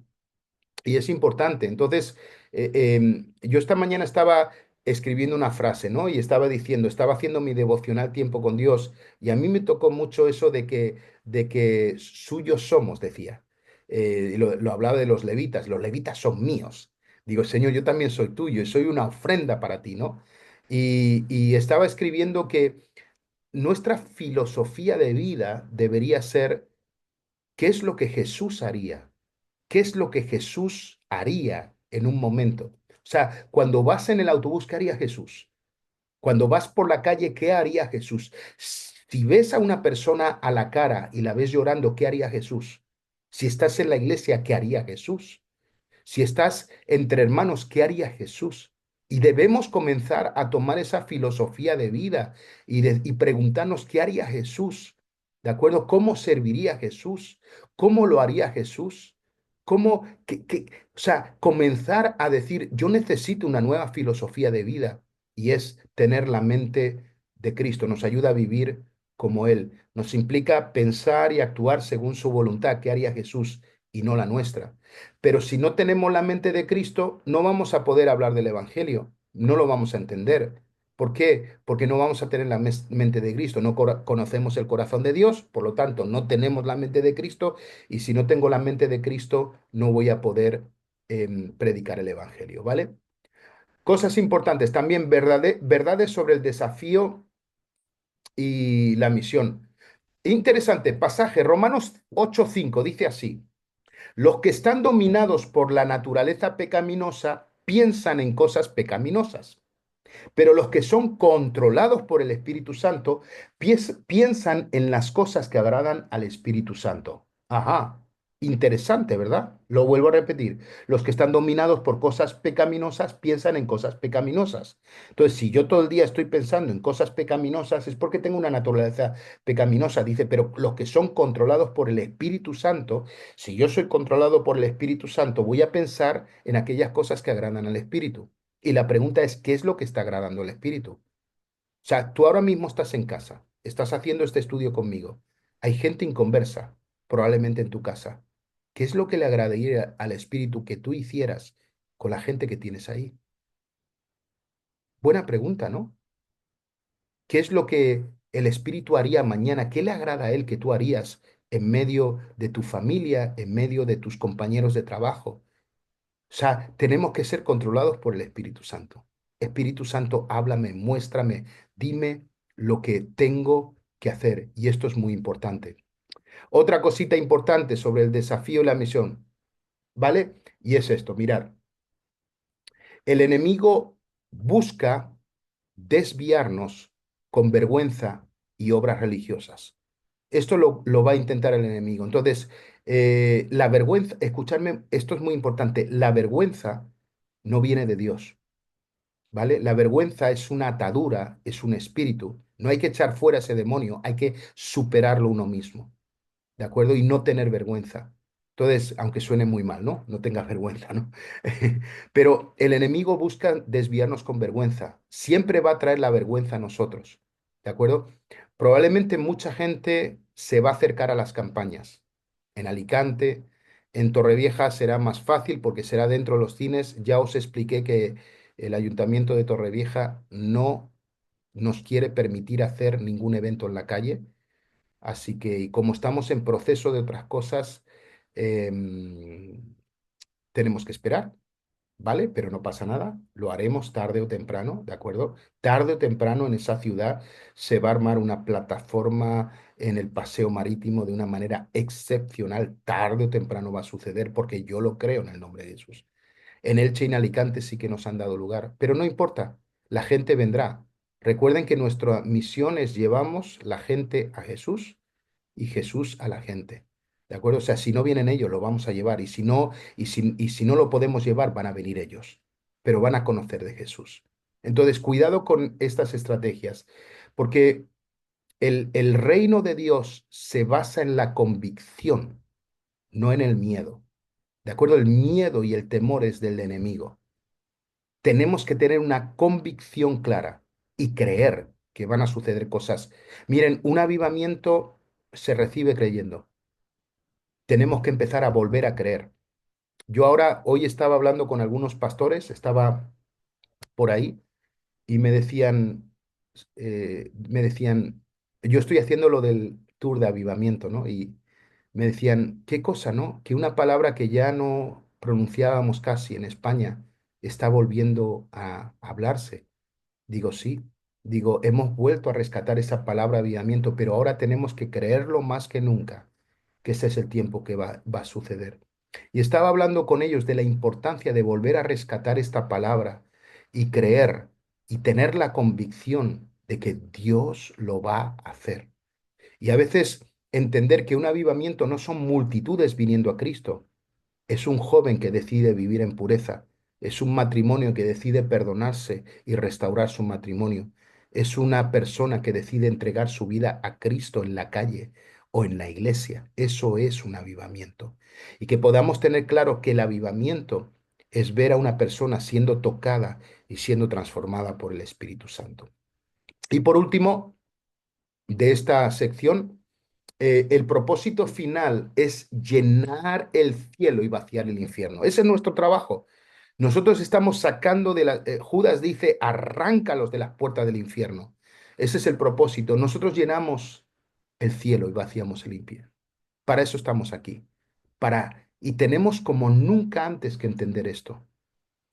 Y es importante. Entonces, yo esta mañana estaba escribiendo una frase, ¿no? Y estaba diciendo, estaba haciendo mi devocional tiempo con Dios, y a mí me tocó mucho eso de que suyos somos, decía. Y lo hablaba de los levitas son míos. Digo, Señor, yo también soy tuyo y soy una ofrenda para ti, ¿no? Y estaba escribiendo que nuestra filosofía de vida debería ser, ¿qué es lo que Jesús haría? ¿Qué es lo que Jesús haría en un momento? O sea, cuando vas en el autobús, ¿qué haría Jesús? Cuando vas por la calle, ¿qué haría Jesús? Si ves a una persona a la cara y la ves llorando, ¿qué haría Jesús? Si estás en la iglesia, ¿qué haría Jesús? Si estás entre hermanos, ¿qué haría Jesús? Y debemos comenzar a tomar esa filosofía de vida y preguntarnos qué haría Jesús, ¿de acuerdo? ¿Cómo serviría Jesús? ¿Cómo lo haría Jesús? ¿Cómo, o sea, comenzar a decir, yo necesito una nueva filosofía de vida y es tener la mente de Cristo. Nos ayuda a vivir como Él. Nos implica pensar y actuar según su voluntad, ¿qué haría Jesús y no la nuestra? Pero si no tenemos la mente de Cristo, no vamos a poder hablar del Evangelio, no lo vamos a entender. ¿Por qué? Porque no vamos a tener la mente de Cristo, no conocemos el corazón de Dios, por lo tanto no tenemos la mente de Cristo y si no tengo la mente de Cristo no voy a poder predicar el Evangelio, ¿vale? Cosas importantes, también verdades sobre el desafío y la misión. Interesante pasaje, Romanos 8:5 dice así. Los que están dominados por la naturaleza pecaminosa piensan en cosas pecaminosas. Pero los que son controlados por el Espíritu Santo piensan en las cosas que agradan al Espíritu Santo. Ajá, interesante, ¿verdad? Lo vuelvo a repetir. Los que están dominados por cosas pecaminosas piensan en cosas pecaminosas. Entonces, si yo todo el día estoy pensando en cosas pecaminosas, es porque tengo una naturaleza pecaminosa. Dice, pero los que son controlados por el Espíritu Santo, si yo soy controlado por el Espíritu Santo, voy a pensar en aquellas cosas que agradan al Espíritu. Y la pregunta es, ¿qué es lo que está agradando al Espíritu? O sea, tú ahora mismo estás en casa, estás haciendo este estudio conmigo. Hay gente inconversa, probablemente en tu casa. ¿Qué es lo que le agradaría al Espíritu que tú hicieras con la gente que tienes ahí? Buena pregunta, ¿no? ¿Qué es lo que el Espíritu haría mañana? ¿Qué le agrada a Él que tú harías en medio de tu familia, en medio de tus compañeros de trabajo? O sea, tenemos que ser controlados por el Espíritu Santo. Espíritu Santo, háblame, muéstrame, dime lo que tengo que hacer. Y esto es muy importante. Otra cosita importante sobre el desafío y la misión, ¿vale? Y es esto, mirar, el enemigo busca desviarnos con vergüenza y obras religiosas. Esto lo va a intentar el enemigo. Entonces, la vergüenza, escuchadme, esto es muy importante, la vergüenza no viene de Dios. ¿Vale? La vergüenza es una atadura, es un espíritu. No hay que echar fuera ese demonio, hay que superarlo uno mismo, ¿de acuerdo? Y no tener vergüenza. Entonces, aunque suene muy mal, ¿no? No tengas vergüenza, ¿no? Pero el enemigo busca desviarnos con vergüenza. Siempre va a traer la vergüenza a nosotros, ¿de acuerdo? Probablemente mucha gente se va a acercar a las campañas. En Alicante, en Torrevieja será más fácil porque será dentro de los cines. Ya os expliqué que el Ayuntamiento de Torrevieja no nos quiere permitir hacer ningún evento en la calle. Así que, y como estamos en proceso de otras cosas, em, tenemos que esperar, ¿vale? Pero no pasa nada, lo haremos tarde o temprano, ¿de acuerdo? Tarde o temprano en esa ciudad se va a armar una plataforma en el paseo marítimo de una manera excepcional. Tarde o temprano va a suceder porque yo lo creo en el nombre de Jesús. En Elche y en Alicante sí que nos han dado lugar, pero no importa, la gente vendrá. Recuerden que nuestra misión es llevamos la gente a Jesús y Jesús a la gente. ¿De acuerdo? O sea, si no vienen ellos, lo vamos a llevar. Y si no, y si no lo podemos llevar, van a venir ellos. Pero van a conocer de Jesús. Entonces, cuidado con estas estrategias, porque el reino de Dios se basa en la convicción, no en el miedo. ¿De acuerdo? El miedo y el temor es del enemigo. Tenemos que tener una convicción clara y creer que van a suceder cosas. Miren, un avivamiento se recibe creyendo. Tenemos que empezar a volver a creer. Yo ahora, hoy estaba hablando con algunos pastores, estaba por ahí y me decían, yo estoy haciendo lo del tour de avivamiento, ¿no? Y me decían, qué cosa, ¿no? Que una palabra que ya no pronunciábamos casi en España está volviendo a hablarse. Digo, sí, digo, hemos vuelto a rescatar esa palabra avivamiento, pero ahora tenemos que creerlo más que nunca, que ese es el tiempo que va a suceder. Y estaba hablando con ellos de la importancia de volver a rescatar esta palabra y creer y tener la convicción de que Dios lo va a hacer. Y a veces entender que un avivamiento no son multitudes viniendo a Cristo, es un joven que decide vivir en pureza. Es un matrimonio que decide perdonarse y restaurar su matrimonio. Es una persona que decide entregar su vida a Cristo en la calle o en la iglesia. Eso es un avivamiento. Y que podamos tener claro que el avivamiento es ver a una persona siendo tocada y siendo transformada por el Espíritu Santo. Y por último, de esta sección, el propósito final es llenar el cielo y vaciar el infierno. Ese es nuestro trabajo. Nosotros estamos sacando de la... Judas dice, arráncalos de las puertas del infierno. Ese es el propósito. Nosotros llenamos el cielo y vaciamos el infierno. Para eso estamos aquí. Y tenemos como nunca antes que entender esto.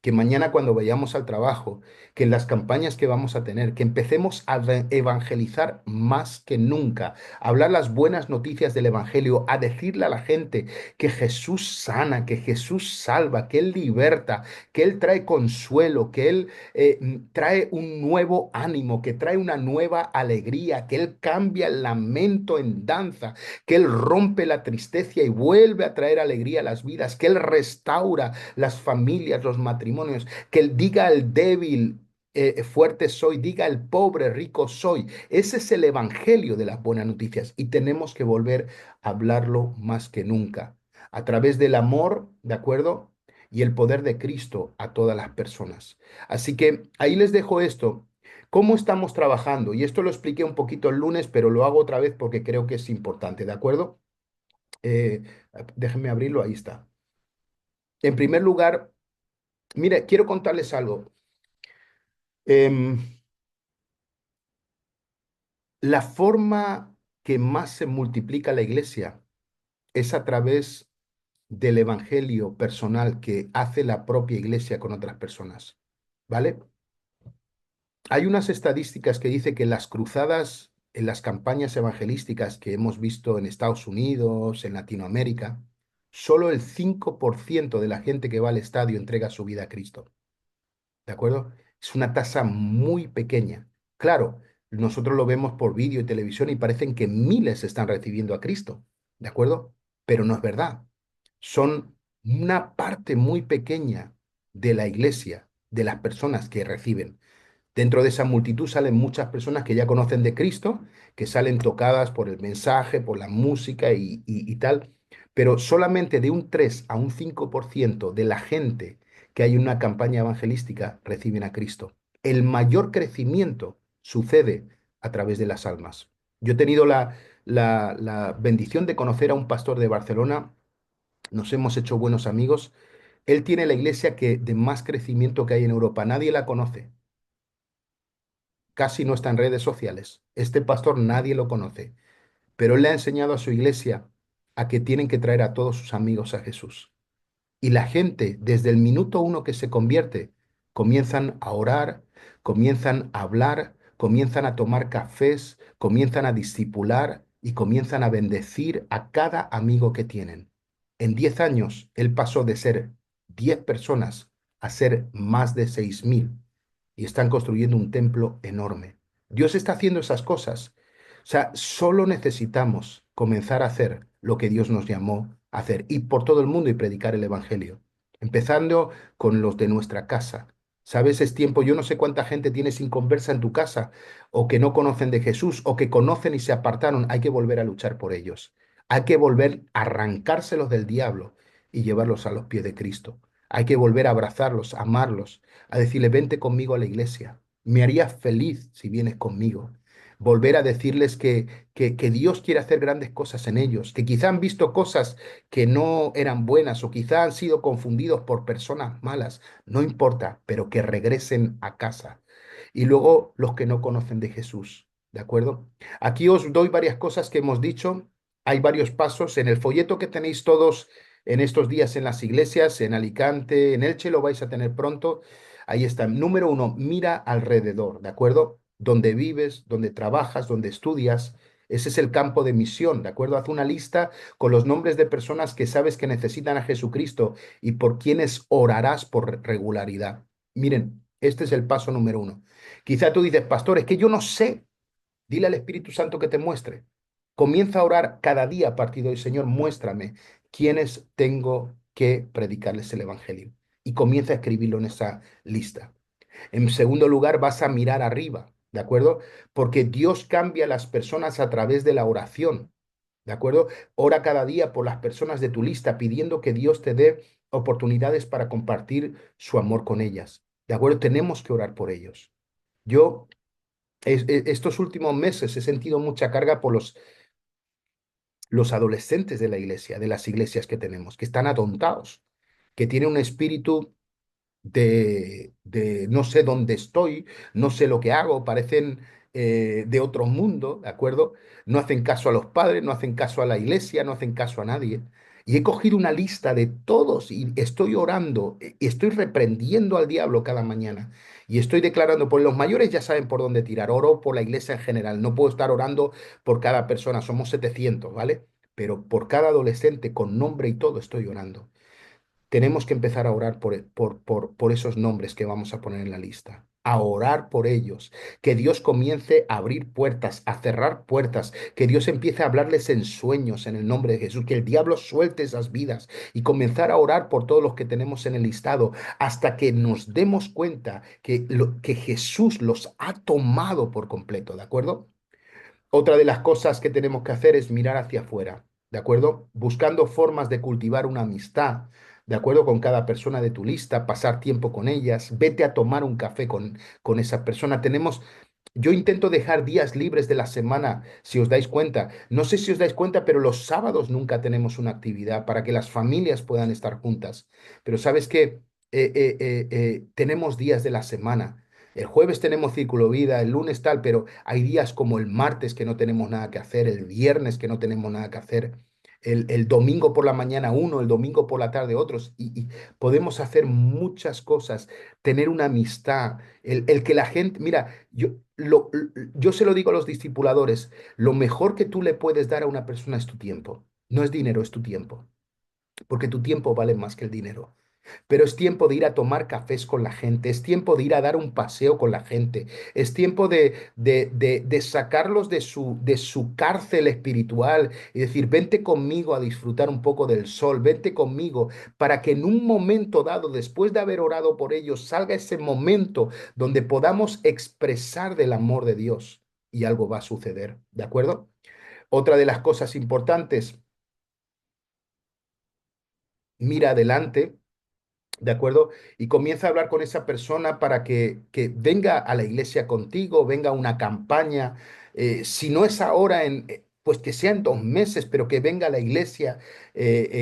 que mañana cuando vayamos al trabajo, que en las campañas que vamos a tener, que empecemos a evangelizar más que nunca, a hablar las buenas noticias del Evangelio, a decirle a la gente que Jesús sana, que Jesús salva, que Él liberta, que Él trae consuelo, que Él trae un nuevo ánimo, que trae una nueva alegría, que Él cambia el lamento en danza, que Él rompe la tristeza y vuelve a traer alegría a las vidas, que Él restaura las familias, los matrimonios, que Él diga al débil, fuerte soy, diga al pobre, rico soy. Ese es el evangelio de las buenas noticias y tenemos que volver a hablarlo más que nunca, a través del amor, ¿de acuerdo? Y el poder de Cristo a todas las personas. Así que ahí les dejo esto. ¿Cómo estamos trabajando? Y esto lo expliqué un poquito el lunes, pero lo hago otra vez porque creo que es importante, ¿de acuerdo? Eh, Déjenme abrirlo, ahí está. En primer lugar, mire, quiero contarles algo. Em, la forma que más se multiplica la iglesia es a través del evangelio personal que hace la propia iglesia con otras personas, ¿vale? Hay unas estadísticas que dice que las cruzadas, en las campañas evangelísticas que hemos visto en Estados Unidos, en Latinoamérica, solo el 5% de la gente que va al estadio entrega su vida a Cristo. ¿De acuerdo? Es una tasa muy pequeña. Claro, nosotros lo vemos por vídeo y televisión y parecen que miles están recibiendo a Cristo. ¿De acuerdo? Pero no es verdad. Son una parte muy pequeña de la iglesia, de las personas que reciben. Dentro de esa multitud salen muchas personas que ya conocen de Cristo, que salen tocadas por el mensaje, por la música y tal, pero solamente de un 3 a un 5% de la gente que hay en una campaña evangelística reciben a Cristo. El mayor crecimiento sucede a través de las almas. Yo he tenido la bendición de conocer a un pastor de Barcelona, nos hemos hecho buenos amigos. Él tiene la iglesia que de más crecimiento que hay en Europa. Nadie la conoce, casi no está en redes sociales. Este pastor nadie lo conoce, pero él le ha enseñado a su iglesia a que tienen que traer a todos sus amigos a Jesús. Y la gente, desde el minuto uno que se convierte, comienzan a orar, comienzan a hablar, comienzan a tomar cafés, comienzan a discipular y comienzan a bendecir a cada amigo que tienen. En 10 años, él pasó de ser 10 personas a ser más de 6.000 y están construyendo un templo enorme. Dios está haciendo esas cosas. O sea, solo necesitamos comenzar a hacer lo que Dios nos llamó a hacer, ir por todo el mundo y predicar el Evangelio, empezando con los de nuestra casa. ¿Sabes? Es tiempo, yo no sé cuánta gente tienes sin conversa en tu casa, o que no conocen de Jesús, o que conocen y se apartaron. Hay que volver a luchar por ellos. Hay que volver a arrancárselos del diablo y llevarlos a los pies de Cristo. Hay que volver a abrazarlos, a amarlos, a decirle, vente conmigo a la iglesia. Me haría feliz si vienes conmigo. Volver a decirles que Dios quiere hacer grandes cosas en ellos, que quizá han visto cosas que no eran buenas o quizá han sido confundidos por personas malas. No importa, pero que regresen a casa. Y luego los que no conocen de Jesús. ¿De acuerdo? Aquí os doy varias cosas que hemos dicho. Hay varios pasos. En el folleto que tenéis todos en estos días en las iglesias, en Alicante, en Elche, lo vais a tener pronto. Ahí está. Número uno, mira alrededor, ¿de acuerdo? Donde vives, donde trabajas, donde estudias. Ese es el campo de misión, ¿de acuerdo? Haz una lista con los nombres de personas que sabes que necesitan a Jesucristo y por quienes orarás por regularidad. Miren, este es el paso número uno. Quizá tú dices, pastor, es que yo no sé. Dile al Espíritu Santo que te muestre. Comienza a orar cada día a partir de hoy, Señor, muéstrame quiénes tengo que predicarles el Evangelio. Y comienza a escribirlo en esa lista. En segundo lugar, vas a mirar arriba, ¿de acuerdo? Porque Dios cambia a las personas a través de la oración, ¿de acuerdo? Ora cada día por las personas de tu lista, pidiendo que Dios te dé oportunidades para compartir su amor con ellas, ¿de acuerdo? Tenemos que orar por ellos. Yo estos últimos meses he sentido mucha carga por los adolescentes de la iglesia, de las iglesias que tenemos, que están atontados, que tienen un espíritu de no sé dónde estoy, no sé lo que hago, parecen de otro mundo, ¿de acuerdo? No hacen caso a los padres, no hacen caso a la iglesia, no hacen caso a nadie. Y he cogido una lista de todos y estoy orando, y estoy reprendiendo al diablo cada mañana. Y estoy declarando, pues los mayores ya saben por dónde tirar. Oro por la iglesia en general. No puedo estar orando por cada persona. Somos 700, ¿vale? Pero por cada adolescente con nombre y todo estoy orando. Tenemos que empezar a orar por esos nombres que vamos a poner en la lista, a orar por ellos, que Dios comience a abrir puertas, a cerrar puertas, que Dios empiece a hablarles en sueños en el nombre de Jesús, que el diablo suelte esas vidas y comenzar a orar por todos los que tenemos en el listado hasta que nos demos cuenta que Jesús los ha tomado por completo, ¿de acuerdo? Otra de las cosas que tenemos que hacer es mirar hacia afuera, ¿de acuerdo? Buscando formas de cultivar una amistad, ¿de acuerdo? Con cada persona de tu lista, pasar tiempo con ellas, vete a tomar un café con esa persona. Yo intento dejar días libres de la semana, si os dais cuenta. No sé si os dais cuenta, pero los sábados nunca tenemos una actividad para que las familias puedan estar juntas. Pero sabes que tenemos días de la semana. El jueves tenemos círculo vida, el lunes tal, pero hay días como el martes que no tenemos nada que hacer, el viernes que no tenemos nada que hacer, el domingo por la mañana uno, el domingo por la tarde otros, y podemos hacer muchas cosas, tener una amistad, el que la gente, mira, yo se lo digo a los discipuladores, lo mejor que tú le puedes dar a una persona es tu tiempo, no es dinero, es tu tiempo, porque tu tiempo vale más que el dinero. Pero es tiempo de ir a tomar cafés con la gente, es tiempo de ir a dar un paseo con la gente, es tiempo de sacarlos de su cárcel espiritual y decir, vente conmigo a disfrutar un poco del sol, vente conmigo, para que en un momento dado, después de haber orado por ellos, salga ese momento donde podamos expresar del amor de Dios y algo va a suceder, ¿de acuerdo? Otra de las cosas importantes, mira adelante. ¿De acuerdo? Y comienza a hablar con esa persona para que venga a la iglesia contigo, venga a una campaña. Si no es ahora, pues que sea en 2 meses, pero que venga a la iglesia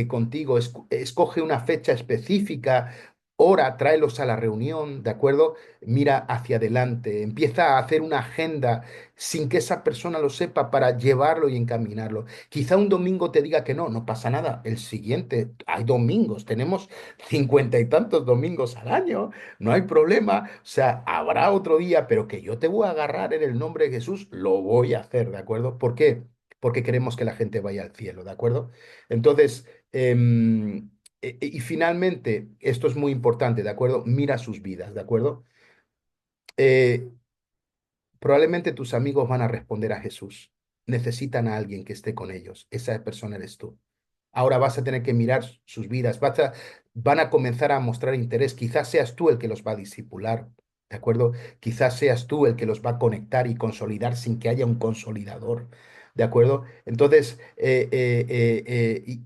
contigo. Escoge una fecha específica, ora, tráelos a la reunión, ¿de acuerdo? Mira hacia adelante, empieza a hacer una agenda sin que esa persona lo sepa para llevarlo y encaminarlo. Quizá un domingo te diga que no, no pasa nada. El siguiente, hay domingos, tenemos 50 y tantos domingos al año, no hay problema. O sea, habrá otro día, pero que yo te voy a agarrar en el nombre de Jesús, lo voy a hacer, ¿de acuerdo? ¿Por qué? Porque queremos que la gente vaya al cielo, ¿de acuerdo? Entonces, y finalmente, esto es muy importante, ¿de acuerdo? Mira sus vidas, ¿de acuerdo? Eh, Probablemente tus amigos van a responder a Jesús. Necesitan a alguien que esté con ellos. Esa persona eres tú. Ahora vas a tener que mirar sus vidas, van a comenzar a mostrar interés. Quizás seas tú el que los va a discipular, ¿de acuerdo? Quizás seas tú el que los va a conectar y consolidar sin que haya un consolidador, ¿de acuerdo? Entonces,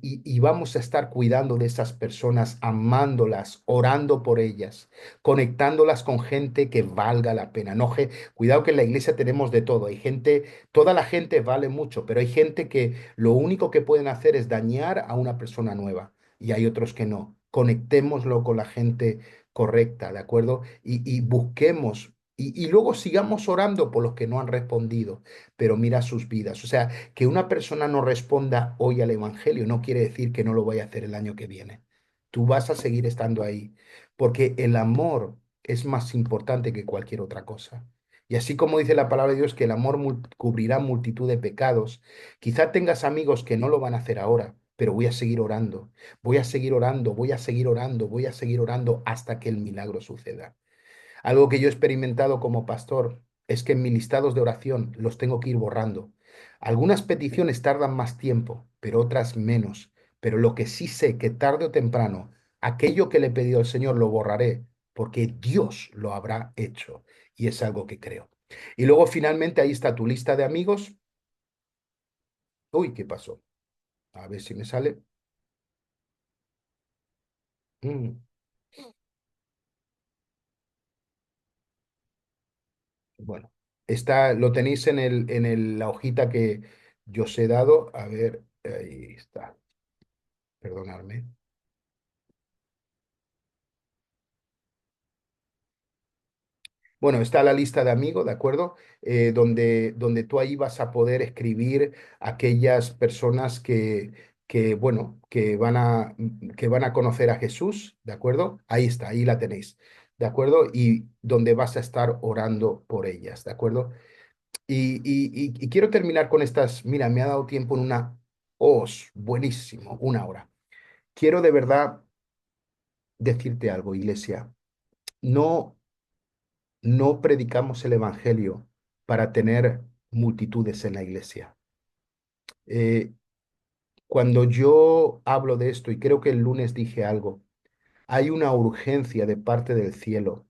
y vamos a estar cuidando de esas personas, amándolas, orando por ellas, conectándolas con gente que valga la pena. No, cuidado que en la iglesia tenemos de todo. Hay gente, toda la gente vale mucho, pero hay gente que lo único que pueden hacer es dañar a una persona nueva y hay otros que no. Conectémoslo con la gente correcta, ¿de acuerdo? Y busquemos. Y luego sigamos orando por los que no han respondido, pero mira sus vidas. O sea, que una persona no responda hoy al Evangelio no quiere decir que no lo vaya a hacer el año que viene. Tú vas a seguir estando ahí, porque el amor es más importante que cualquier otra cosa. Y así como dice la palabra de Dios que el amor cubrirá multitud de pecados, quizá tengas amigos que no lo van a hacer ahora, pero voy a seguir orando, voy a seguir orando, voy a seguir orando, voy a seguir orando hasta que el milagro suceda. Algo que yo he experimentado como pastor es que en mis listados de oración los tengo que ir borrando. Algunas peticiones tardan más tiempo, pero otras menos. Pero lo que sí sé que tarde o temprano, aquello que le he pedido al Señor lo borraré, porque Dios lo habrá hecho. Y es algo que creo. Y luego finalmente ahí está tu lista de amigos. Uy, ¿qué pasó? A ver si me sale. Mm, bueno, lo tenéis la hojita que yo os he dado. A ver, ahí está. Perdonadme. Bueno, está la lista de amigos, ¿de acuerdo? Donde tú ahí vas a poder escribir aquellas personas bueno, que van a conocer a Jesús, ¿de acuerdo? Ahí está, ahí la tenéis, ¿de acuerdo? Y donde vas a estar orando por ellas, ¿de acuerdo? Y quiero terminar con estas, mira, me ha dado tiempo en buenísimo, una hora. Quiero de verdad decirte algo, iglesia. No, no predicamos el evangelio para tener multitudes en la iglesia. Eh, Cuando yo hablo de esto, y creo que el lunes dije algo, hay una urgencia de parte del cielo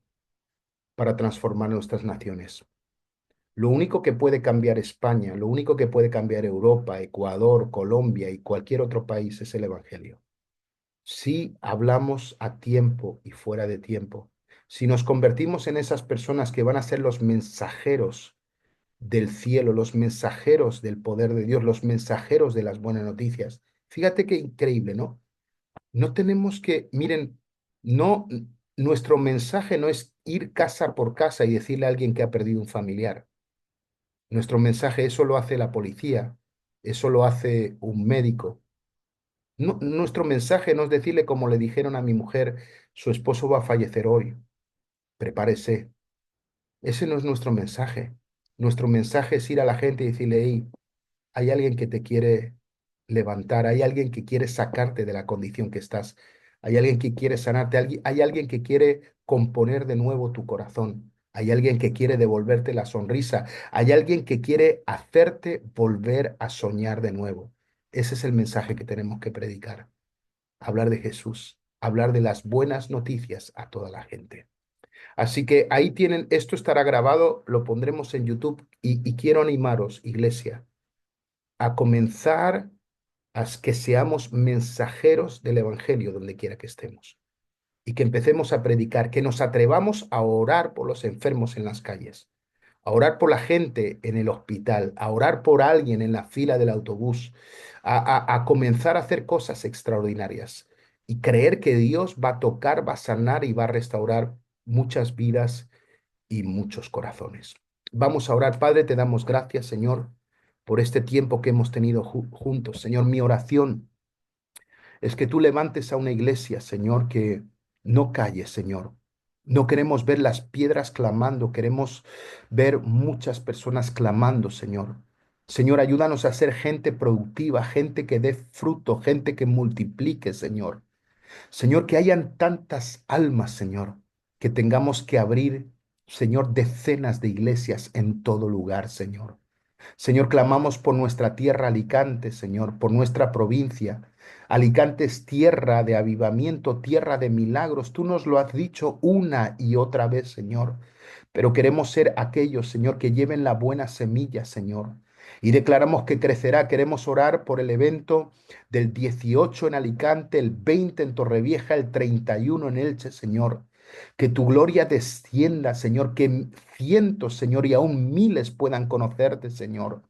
para transformar nuestras naciones. Lo único que puede cambiar España, lo único que puede cambiar Europa, Ecuador, Colombia y cualquier otro país es el evangelio. Si hablamos a tiempo y fuera de tiempo, si nos convertimos en esas personas que van a ser los mensajeros del cielo, los mensajeros del poder de Dios, los mensajeros de las buenas noticias. Fíjate qué increíble, ¿no? No tenemos que, miren, no, nuestro mensaje no es ir casa por casa y decirle a alguien que ha perdido un familiar. Nuestro mensaje, eso lo hace la policía, eso lo hace un médico. Nuestro mensaje no es decirle como le dijeron a mi mujer, su esposo va a fallecer hoy, prepárese. Ese no es nuestro mensaje. Nuestro mensaje es ir a la gente y decirle, hey, hay alguien que te quiere levantar, hay alguien que quiere sacarte de la condición que estás, hay alguien que quiere sanarte, hay alguien que quiere componer de nuevo tu corazón, hay alguien que quiere devolverte la sonrisa, hay alguien que quiere hacerte volver a soñar de nuevo. Ese es el mensaje que tenemos que predicar, hablar de Jesús, hablar de las buenas noticias a toda la gente. Así que ahí tienen, esto estará grabado, lo pondremos en YouTube y quiero animaros, iglesia, a comenzar a que seamos mensajeros del Evangelio donde quiera que estemos y que empecemos a predicar, que nos atrevamos a orar por los enfermos en las calles, a orar por la gente en el hospital, a orar por alguien en la fila del autobús, a comenzar a hacer cosas extraordinarias y creer que Dios va a tocar, va a sanar y va a restaurar muchas vidas y muchos corazones. Vamos a orar. Padre, te damos gracias, Señor, por este tiempo que hemos tenido juntos. Señor, mi oración es que tú levantes a una iglesia, Señor, que no calle, Señor. No queremos ver las piedras clamando, queremos ver muchas personas clamando, Señor. Señor, ayúdanos a ser gente productiva, gente que dé fruto, gente que multiplique, Señor. Señor, que hayan tantas almas, Señor, que tengamos que abrir, Señor, decenas de iglesias en todo lugar, Señor. Señor, clamamos por nuestra tierra Alicante, Señor, por nuestra provincia. Alicante es tierra de avivamiento, tierra de milagros. Tú nos lo has dicho una y otra vez, Señor. Pero queremos ser aquellos, Señor, que lleven la buena semilla, Señor. Y declaramos que crecerá. Queremos orar por el evento del 18 en Alicante, el 20 en Torrevieja, el 31 en Elche, Señor. Que tu gloria descienda, Señor, que cientos, Señor, y aún miles puedan conocerte, Señor.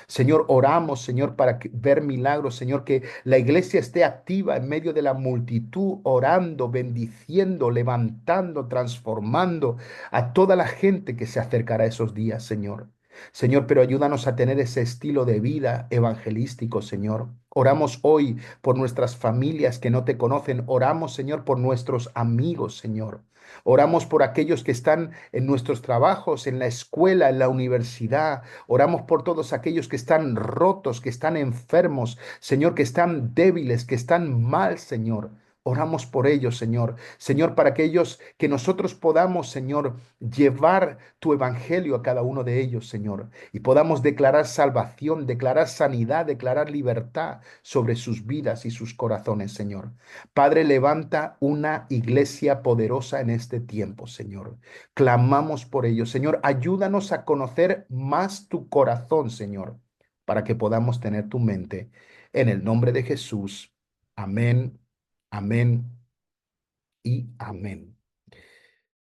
Señor, oramos, Señor, para ver milagros, Señor, que la iglesia esté activa en medio de la multitud, orando, bendiciendo, levantando, transformando a toda la gente que se acercará a esos días, Señor. Señor, pero ayúdanos a tener ese estilo de vida evangelístico, Señor. Oramos hoy por nuestras familias que no te conocen. Oramos, Señor, por nuestros amigos, Señor. Oramos por aquellos que están en nuestros trabajos, en la escuela, en la universidad. Oramos por todos aquellos que están rotos, que están enfermos, Señor, que están débiles, que están mal, Señor. Oramos por ellos, Señor. Señor, para que nosotros podamos, Señor, llevar tu evangelio a cada uno de ellos, Señor, y podamos declarar salvación, declarar sanidad, declarar libertad sobre sus vidas y sus corazones, Señor. Padre, levanta una iglesia poderosa en este tiempo, Señor. Clamamos por ellos, Señor. Ayúdanos a conocer más tu corazón, Señor, para que podamos tener tu mente. En el nombre de Jesús. Amén, amén y amén.